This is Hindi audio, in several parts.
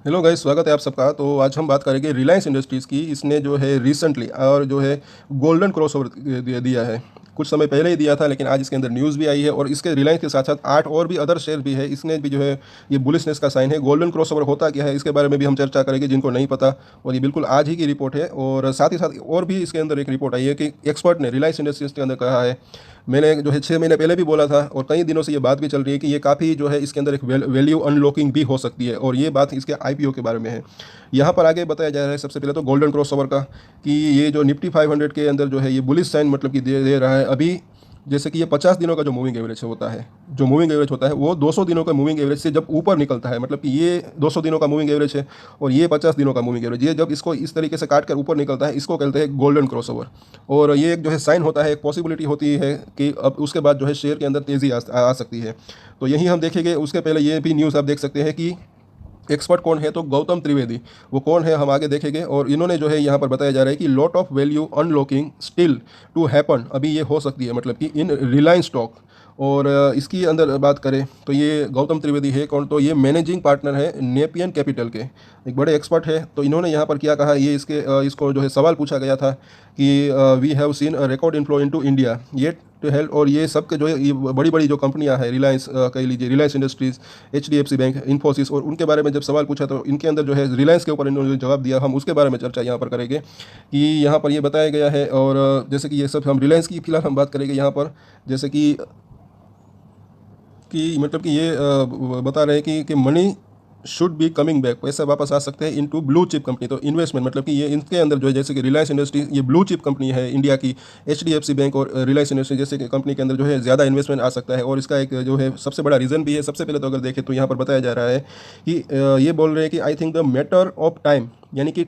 हेलो गाइस, स्वागत है आप सबका। तो आज हम बात करेंगे रिलायंस इंडस्ट्रीज़ की। इसने जो है रिसेंटली और जो है गोल्डन क्रॉसओवर दिया है। कुछ समय पहले ही दिया था, लेकिन आज इसके अंदर न्यूज़ भी आई है और इसके रिलायंस के साथ साथ 8 और भी अदर शेयर भी है। इसने भी जो है ये बुलिशनेस का साइन है। गोल्डन क्रॉसओवर होता क्या है, इसके बारे में भी हम चर्चा करेंगे जिनको नहीं पता। और ये बिल्कुल आज ही की रिपोर्ट है। और साथ ही साथ और भी इसके अंदर एक रिपोर्ट आई है कि एक्सपर्ट ने रिलायंस इंडस्ट्रीज़ के अंदर कहा है। मैंने जो है 6 महीने पहले भी बोला था और कई दिनों से ये बात भी चल रही है कि ये काफ़ी जो है इसके अंदर एक वैल्यू अनलॉकिंग भी हो सकती है। और ये बात इसके आईपीओ के बारे में है। यहाँ पर आगे बताया जा रहा है सबसे पहले तो गोल्डन क्रॉसओवर का, कि ये जो निफ्टी 500 के अंदर जो है ये बुलिश साइन मतलब कि दे रहा है अभी। जैसे कि ये 50 दिनों का जो मूविंग एवरेज होता है, जो मूविंग एवरेज होता है वो 200 दिनों का मूविंग एवरेज से जब ऊपर निकलता है, मतलब कि ये 200 दिनों का मूविंग एवरेज है और ये 50 दिनों का मूविंग एवरेज, ये जब इसको इस तरीके से काट कर ऊपर निकलता है, इसको कहते हैं गोल्डन क्रॉसओवर। और ये एक जो है साइन होता है, एक पॉसिबिलिटी होती है कि अब उसके बाद जो है शेयर के अंदर तेज़ी आ सकती है। तो यही हम देखेंगे। उसके पहले ये भी न्यूज़ आप देख सकते हैं कि एक्सपर्ट कौन है, तो गौतम त्रिवेदी वो कौन है हम आगे देखेंगे। और इन्होंने जो है यहाँ पर बताया जा रहा है कि lot of value unlocking still to happen, अभी ये हो सकती है मतलब कि इन रिलायंस स्टॉक। और इसकी अंदर बात करें तो ये गौतम त्रिवेदी है कौन, तो ये मैनेजिंग पार्टनर है नेपियन कैपिटल के, एक बड़े एक्सपर्ट है। तो इन्होंने यहाँ पर क्या कहा, ये इसको जो है सवाल पूछा गया था कि we have seen a record inflow into India yet to help. और ये सब के जो है ये बड़ी बड़ी जो कंपनियां हैं, रिलायंस कह लीजिए, Reliance industries, HDFC bank, Infosys, और उनके बारे में जब सवाल पूछा तो इनके अंदर जो है रिलायंस के ऊपर इन्होंने जवाब दिया। हम उसके बारे में चर्चा यहाँ पर करेंगे कि यहाँ पर ये बताया गया है। और जैसे कि ये सब हम रिलायंस की फिलहाल हम बात करेंगे यहाँ पर। जैसे कि मतलब कि ये बता रहे हैं कि money should be coming back, पैसा वापस आ सकते हैं इनटू ब्लू चिप कंपनी। तो इन्वेस्टमेंट मतलब कि ये इनके अंदर जो है, जैसे कि रिलायंस इंडस्ट्री ये ब्लू चिप कंपनी है इंडिया की, एचडीएफसी बैंक और रिलायंस इंडस्ट्री जैसे कि कंपनी के अंदर जो है ज़्यादा इन्वेस्टमेंट आ सकता है। और इसका एक जो है सबसे बड़ा रीज़न भी है। सबसे पहले तो अगर देखें तो यहाँ पर बताया जा रहा है कि ये बोल रहे हैं कि I think the matter of time, यानी कि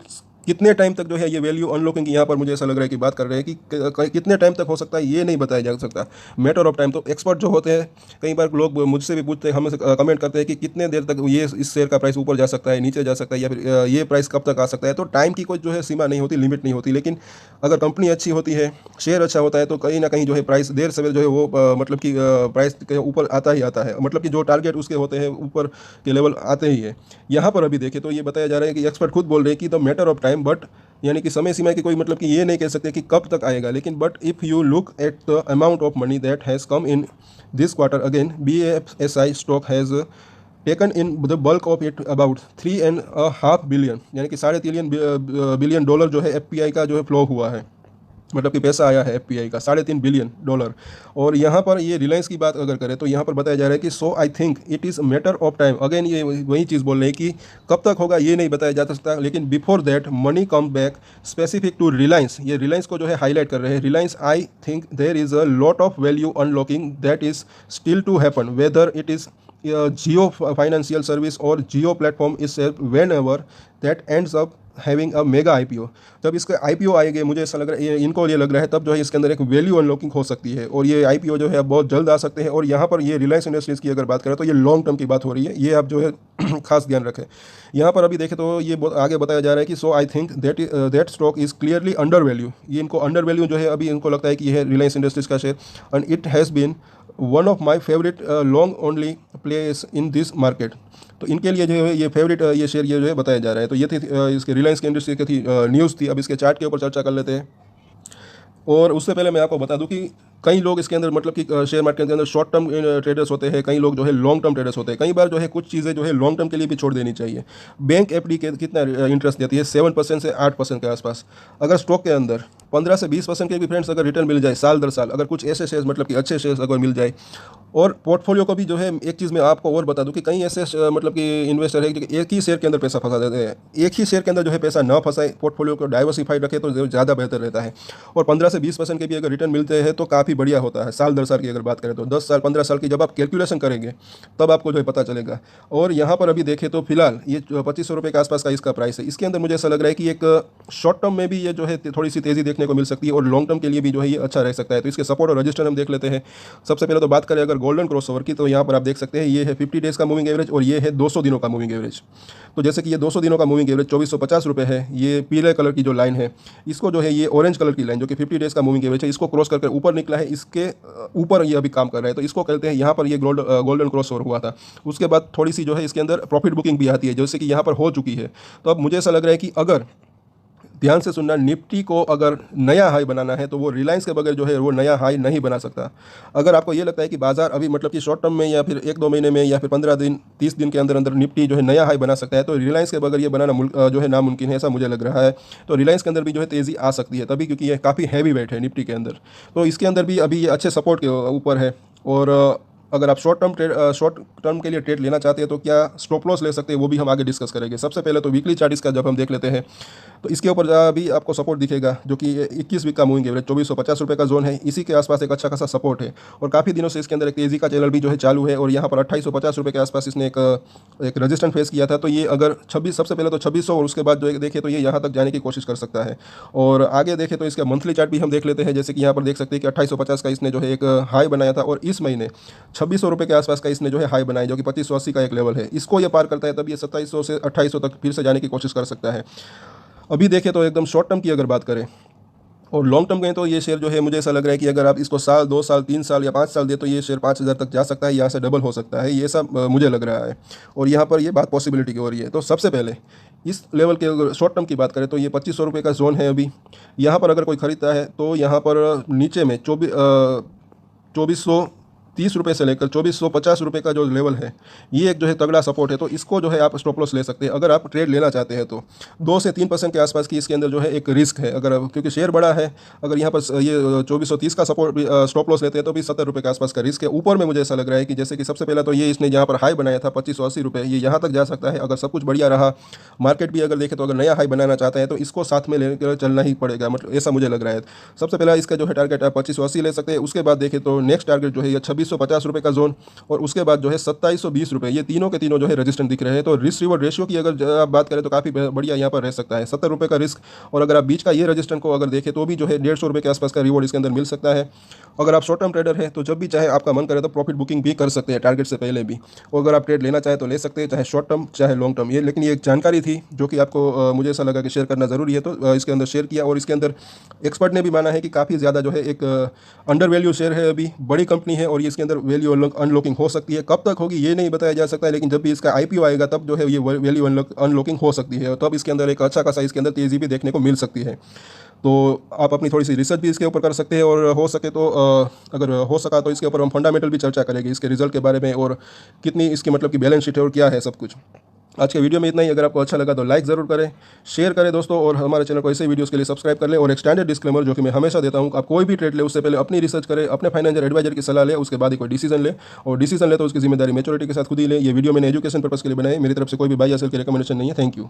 कितने टाइम तक जो है ये वैल्यू अनलॉकिंग की यहाँ पर मुझे ऐसा लग रहा है कि बात कर रहे हैं कि कितने टाइम तक हो सकता है ये नहीं बताया जा सकता। मैटर ऑफ टाइम, तो एक्सपर्ट जो होते हैं, कई बार लोग मुझसे भी पूछते हैं, हमसे कमेंट करते हैं कि कितने देर तक ये इस शेयर का प्राइस ऊपर जा सकता है, नीचे जा सकता है, या फिर ये प्राइस कब तक आ सकता है। तो टाइम की कोई जो है सीमा नहीं होती, लिमिट नहीं होती। लेकिन अगर कंपनी अच्छी होती है, शेयर अच्छा होता है, तो कहीं ना कहीं जो है प्राइस देर सवेर जो है वो मतलब कि प्राइस के ऊपर आता ही आता है। मतलब कि जो टारगेट उसके होते हैं ऊपर के लेवल आते ही है। यहाँ पर अभी देखें तो ये बताया जा रहा है कि एक्सपर्ट खुद बोल रहे हैं कि the matter of time, but यानी कि समय सीमा की कोई मतलब कि ये नहीं कह सकते कि कब तक आएगा। लेकिन but if you look at the amount of money that has come in this quarter again, BFSI stock has taken in the bulk of it about 3.5 billion, यानी कि 3.5 बिलियन डॉलर जो है FPI का जो है फ्लो हुआ है। मतलब कि पैसा आया है FPI का 3.5 बिलियन डॉलर। और यहाँ पर ये रिलायंस की बात अगर करें तो यहाँ पर बताया जा रहा है कि so I think it is matter of time. Again ये वही चीज़ बोल रहे हैं कि कब तक होगा ये नहीं बताया जा सकता, लेकिन before that money come back specific to Reliance, ये रिलायंस को जो है हाईलाइट कर रहे हैं। Reliance I think there is a lot of value unlocking that is still to happen whether it is Jio financial service और Jio platform is whenever that ends up having a mega IPO. जब इसके आईपीओ आएंगे, मुझे ऐसा लग रहा है, इनको ये लग रहा है, तब जो है इसके अंदर एक वैल्यू अनलॉकिंग हो सकती है और ये आईपीओ जो है अब बहुत जल्द आ सकते हैं। और यहाँ पर ये रिलायंस इंडस्ट्रीज़ की अगर बात करें तो ये लॉन्ग टर्म की बात हो रही है, ये आप जो है खास ध्यान रखें। यहाँ पर अभी देखें तो ये आगे बताया जा रहा है कि so I think that stock is clearly under value. ये इनको अंडर वैल्यू जो है अभी इनको लगता है कि यह है रिलायंस इंडस्ट्रीज़ का share, and it has been one of my favourite long only place in this market. तो इनके लिए जो है ये फेवरेट ये शेयर ये जो है बताया जा रहा है। तो ये थी इसके रिलायंस की इंडस्ट्री की थी न्यूज़ थी। अब इसके चार्ट के ऊपर चर्चा कर लेते हैं। और उससे पहले मैं आपको बता दूं कि कई लोग इसके अंदर मतलब कि शेयर मार्केट के अंदर शॉर्ट टर्म ट्रेडर्स होते हैं, कई लोग जो है लॉन्ग टर्म ट्रेडर्स होते हैं। कई बार जो है कुछ चीज़ें जो है लॉन्ग टर्म के लिए भी छोड़ देनी चाहिए। बैंक FD के कितना इंटरेस्ट देती है, 7% से 8% के आसपास। अगर स्टॉक के अंदर 15 से 20% के भी फ्रेंड्स अगर रिटर्न मिल जाए साल दर साल, अगर कुछ ऐसे शेयर्स मतलब कि अच्छे शेयर्स अगर मिल जाए। और पोर्टफोलियो को भी जो है एक चीज़ मैं आपको और बता दूं कि कई ऐसे मतलब कि इन्वेस्टर है कि एक ही शेयर के अंदर पैसा फंसा देते हैं। एक ही शेयर के अंदर जो है पैसा ना फंसाए, पोर्टफोलियो को डाइवर्सिफाइड रखे तो ज़्यादा बेहतर रहता है। और 15 से 20% के भी अगर रिटर्न मिलते हैं तो काफ़ी बढ़िया होता है। साल दर साल की अगर बात करें तो 10 साल 15 साल की जब आप कैलकुलेशन करेंगे तब आपको जो है पता चलेगा। और यहाँ पर अभी देखें तो फिलहाल ये 2500 रुपये के आसपास का इसका प्राइस है। इसके अंदर मुझे ऐसा लग रहा है कि एक शॉर्ट टर्म में भी ये जो है थोड़ी सी तेज़ी देखने को मिल सकती है और लॉन्ग टर्म के लिए भी जो है ये अच्छा रह सकता है। तो इसके सपोर्ट और रजिस्टर हम देख लेते हैं। सबसे पहले तो बात करें अगर गोल्डन क्रॉसओवर की, तो यहाँ पर आप देख सकते हैं ये है 50 डेज़ का मूविंग एवरेज और ये है 200 दिनों का मूविंग एवरेज। तो जैसे कि ये 200 दिनों का मूविंग एवरेज 2450 रुपये है, ये पीले कलर की जो लाइन है, इसको जो है ये ऑरेंज कलर की लाइन जो कि 50 डेज़ का मूविंग एवरेज है, इसको क्रॉस करके ऊपर निकला है, इसके ऊपर ये अभी काम कर रहा है। तो इसको कहते हैं यहाँ पर ये गोल्डन क्रॉसओवर हुआ था। उसके बाद थोड़ी सी जो है इसके अंदर प्रॉफिट बुकिंग भी आती है, जैसे कि यहाँ पर हो चुकी है। तो अब मुझे ऐसा लग रहा है कि अगर ध्यान से सुनना, निफ्टी को अगर नया हाई बनाना है तो वो रिलायंस के बगैर जो है वो नया हाई नहीं बना सकता। अगर आपको ये लगता है कि बाजार अभी मतलब कि शॉर्ट टर्म में या फिर 1-2 महीने में या फिर 15 दिन 30 दिन के अंदर अंदर निफ्टी जो है नया हाई बना सकता है, तो रिलायंस के बगैर ये बनाना जो है नामुमकिन है, ऐसा मुझे लग रहा है। तो रिलायंस के अंदर भी जो है तेज़ी आ सकती है तभी, क्योंकि ये काफ़ी हैवी वेट है निफ्टी के अंदर। तो इसके अंदर भी अभी ये अच्छे सपोर्ट के ऊपर है। और अगर आप शॉर्ट टर्म के लिए ट्रेड लेना चाहते हैं तो क्या स्टॉप लॉस ले सकते हैं, वो भी हम आगे डिस्कस करेंगे। सबसे पहले तो वीकली चार्ट इसका जब हम देख लेते हैं तो इसके ऊपर भी आपको सपोर्ट दिखेगा, जो कि 21 वीक का मूविंग एवरेज 2450 रुपये का जोन है, इसी के आसपास एक अच्छा खासा सपोर्ट है। और काफ़ी दिनों से इसके अंदर एक तेज़ी का चैनल भी जो है चालू है और यहाँ पर 2850 रुपये के आसपास इसने एक रजिस्टेंस फेस किया था। तो ये अगर 26 सबसे पहले तो 2600 और उसके बाद जो देखें तो ये यहाँ तक जाने की कोशिश कर सकता है। और आगे देखें तो इसका मंथली चार्ट भी हम देख लेते हैं, जैसे कि यहाँ पर देख सकते हैं कि 2850 का इसने जो है एक हाई बनाया था और इस महीने 2600 रुपये के आसपास का इसने जो है हाई बनाया, जो कि 2580 का एक लेवल है। इसको ये पार करता है तब ये 2700 से 2800 तक फिर से जाने की कोशिश कर सकता है। अभी देखें तो एकदम शॉर्ट टर्म की अगर बात करें और लॉन्ग टर्म गए तो ये शेयर जो है मुझे ऐसा लग रहा है कि अगर आप इसको साल 2 साल 3 साल या 5 साल दे तो ये शेयर 5000 तक जा सकता है, यहाँ से डबल हो सकता है, ये सब मुझे लग रहा है। और यहाँ पर ये बात पॉसिबिलिटी की हो रही है। तो सबसे पहले इस लेवल के अगर शॉर्ट टर्म की बात करें तो ये 2500 रुपये का जोन है अभी। यहाँ पर अगर कोई ख़रीदता है तो यहाँ पर नीचे में 2430 रुपये से लेकर 2450 रुपये का जो लेवल है, ये एक जो है तगड़ा सपोर्ट है। तो इसको जो है आप स्टॉप लॉस ले सकते हैं अगर आप ट्रेड लेना चाहते हैं। तो 2 से 3% के आसपास की इसके अंदर जो है एक रिस्क है, अगर क्योंकि शेयर बड़ा है। अगर यहाँ पर ये 2430 का सपोर्ट स्टॉप लॉस लेते हैं तो भी 70 रुपये के आसपास का रिस्क है। ऊपर में मुझे ऐसा लग रहा है कि जैसे कि सबसे पहला तो ये इसने यहाँ पर हाई बनाया था 2580 रुपये, ये यहाँ तक जा सकता है अगर सब कुछ बढ़िया रहा। मार्केट भी अगर देखें तो अगर नया हाई बनाना चाहता है तो इसको साथ में लेकर चलना ही पड़ेगा, मतलब ऐसा मुझे लग रहा है। सबसे पहला इसका जो है टारगेट आप 2580 ले सकते हैं। उसके बाद देखें तो नेक्स्ट टारगेट जो है ये 2650 रुपये का जोन, और उसके बाद जो है 2720 रुपये, ये तीनों के तीनों जो है रेजिस्टेंट दिख रहे हैं। तो रिस्क रिवॉर्ड रेशियो की अगर आप बात करें तो काफ़ी बढ़िया यहाँ पर रह सकता है, 70 रुपये का रिस्क। और अगर आप बीच का ये रेजिस्टेंट को अगर देखें तो भी जो है 150 रुपये के आसपास का रिवॉर्ड इसके अंदर मिल सकता है। अगर आप शॉर्ट टर्म ट्रेडर है तो जब भी चाहे आपका मन करे तो प्रॉफिट बुकिंग भी कर सकते हैं टारगेट से पहले भी। और अगर आप ट्रेड लेना चाहे तो ले सकते हैं, चाहे शॉर्ट टर्म चाहे लॉन्ग टर्म। ये लेकिन ये एक जानकारी थी जो कि आपको मुझे ऐसा लगा कि शेयर करना ज़रूरी है, तो इसके अंदर शेयर किया। और इसके अंदर एक्सपर्ट ने भी माना है कि काफ़ी ज़्यादा जो है एक अंडर वैल्यू शेयर है, अभी बड़ी कंपनी है और ये इसके अंदर वैल्यू अनलॉकिंग हो सकती है। कब तक होगी ये नहीं बताया जा सकता है, लेकिन जब भी इसका IPO आएगा तब जो है ये वैल्यू अनलॉकिंग हो सकती है, तब इसके अंदर एक अच्छा खासा इसके अंदर तेज़ी भी देखने को मिल सकती है। तो आप अपनी थोड़ी सी रिसर्च भी इसके ऊपर कर सकते हैं और हो सके तो अगर हो सका तो इसके ऊपर हम फंडामेंटल भी चर्चा करेंगे, इसके रिजल्ट के बारे में और कितनी इसकी मतलब कि बैलेंस शीट है और क्या है सब कुछ। आज के वीडियो में इतना ही। अगर आपको अच्छा लगा तो लाइक ज़रूर करें, शेयर करें दोस्तों, और हमारे चैनल को ऐसे वीडियोस के लिए सब्सक्राइब कर लें। और एक स्टैंडर्ड डिस्क्लेमर जो कि मैं हमेशा देता हूँ, आप कोई भी ट्रेड ले उससे पहले अपनी रिसर्च करें, अपने फाइनेंशियल एडवाइजर की सलाह लें, उसके बाद ही कोई डिसीजन ले। और डिसीजन ले तो उसकी जिम्मेदारी मैच्योरिटी के साथ खुद ही ले। ये वीडियो मैंने एजुकेशन पर्पस के लिए बनाई, मेरी तरफ से कोई भी बाय या सेल की रिकमेंडेशन नहीं है। Thank you.